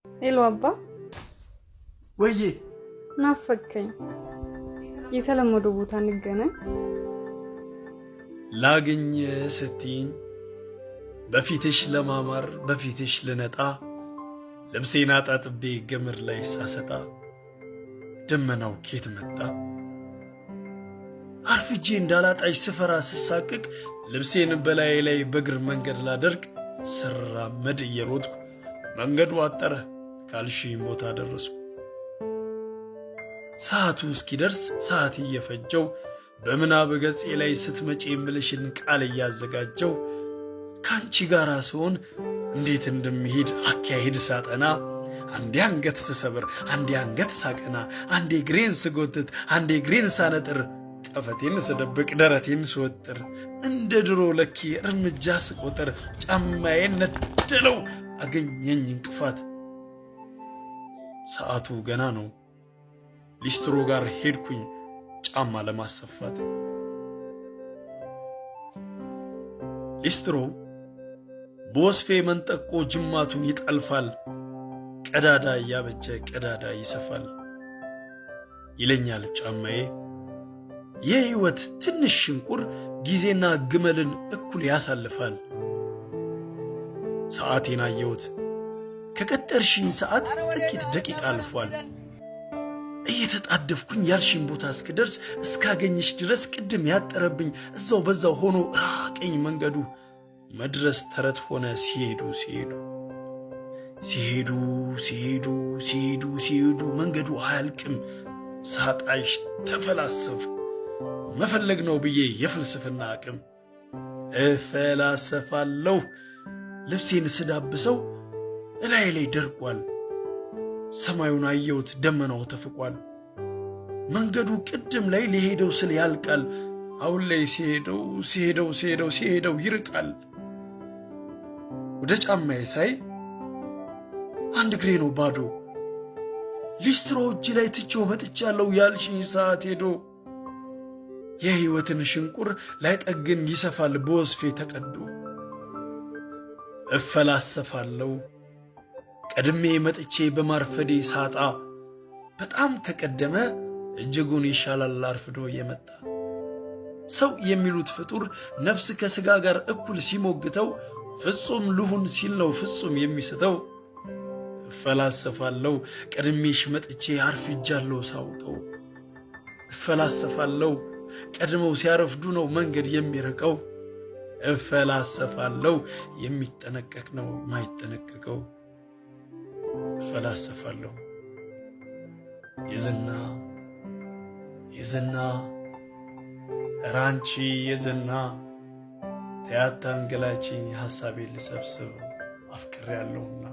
ሄሎ አባ ወዬ ናፈከኝ። የተለመደው ቦታ እንገናኝ። ላግኝ ስትይኝ በፊትሽ ለማማር በፊትሽ ልነጣ ልብሴን አጣጥቤ ገመድ ላይ ሳሰጣ ደመናው ኬት መጣ። አርፍጄ እንዳላጣሽ ስፈራ ስሳቅቅ ልብሴን በላይ ላይ በእግር መንገድ ላደርግ ስራመድ እየሮጥኩ መንገዱ አጠረ ካልሽኝ ቦታ ደረስኩ። ሰዓቱ እስኪደርስ ሰዓት እየፈጀው በምናብ ገጼ ላይ ስትመጪ የምልሽን ቃል እያዘጋጀው ካንቺ ጋር ስሆን እንዴት እንደምሄድ አካሄድ ሳጠና አንዴ አንገት ስሰብር አንዴ አንገት ሳቀና አንዴ ግሬን ስጎትት አንዴ ግሬን ሳነጥር ቀፈቴን ስደብቅ ደረቴን ስወጥር እንደ ድሮ ለኪ እርምጃ ስቆጥር ጫማዬን ነደለው አገኘኝ እንቅፋት። ሰዓቱ ገና ነው ሊስትሮ ጋር ሄድኩኝ ጫማ ለማሰፋት። ሊስትሮ በወስፌ መንጠቆ ጅማቱን ይጠልፋል፣ ቀዳዳ እያበጀ ቀዳዳ ይሰፋል ይለኛል ጫማዬ። የህይወት ትንሽ ሽንቁር ጊዜና ግመልን እኩል ያሳልፋል። ሰዓቴን አየሁት፣ ከቀጠርሽኝ ሰዓት ጥቂት ደቂቃ አልፏል። እየተጣደፍኩኝ ያልሽኝ ቦታ እስክደርስ እስካገኝሽ ድረስ ቅድም ያጠረብኝ እዛው በዛው ሆኖ ራቀኝ መንገዱ። መድረስ ተረት ሆነ ሲሄዱ ሲሄዱ ሲሄዱ ሲሄዱ ሲሄዱ ሲሄዱ መንገዱ አያልቅም። ሳጣሽ ተፈላሰፍኩ መፈለግ ነው ብዬ የፍልስፍና አቅም እፈላሰፋለሁ። ልብሴን ስዳብሰው እላይ ላይ ደርቋል። ሰማዩን አየሁት ደመናው ተፍቋል። መንገዱ ቅድም ላይ ሊሄደው ስል ያልቃል። አሁን ላይ ሲሄደው ሲሄደው ሲሄደው ሲሄደው ይርቃል። ወደ ጫማዬ ሳይ አንድ እግሬ ነው ባዶ። ሊስትሮ እጅ ላይ ትቼው መጥቻለሁ ያልሽኝ ሰዓት ሄዶ የህይወትን ሽንቁር ላይጠግን ይሰፋል በወስፌ ተቀዶ። እፈላሰፋለሁ ቀድሜ መጥቼ በማርፈዴ ሳጣ በጣም ከቀደመ እጅጉን ይሻላል አርፍዶ የመጣ። ሰው የሚሉት ፍጡር ነፍስ ከሥጋ ጋር እኩል ሲሞግተው ፍጹም ልሁን ሲል ነው ፍጹም የሚስተው። እፈላሰፋለሁ ቀድሜሽ መጥቼ አርፍጃለሁ ሳውቀው። እፈላሰፋለሁ ቀድመው ሲያረፍዱ ነው መንገድ የሚርቀው። እፈላሰፋለሁ የሚጠነቀቅ ነው ማይጠነቀቀው። እፈላሰፋለሁ የዝና የዝና ራንቺ የዝና ተያታንገላችኝ ሐሳቤን ልሰብስብ አፍቅሬያለሁና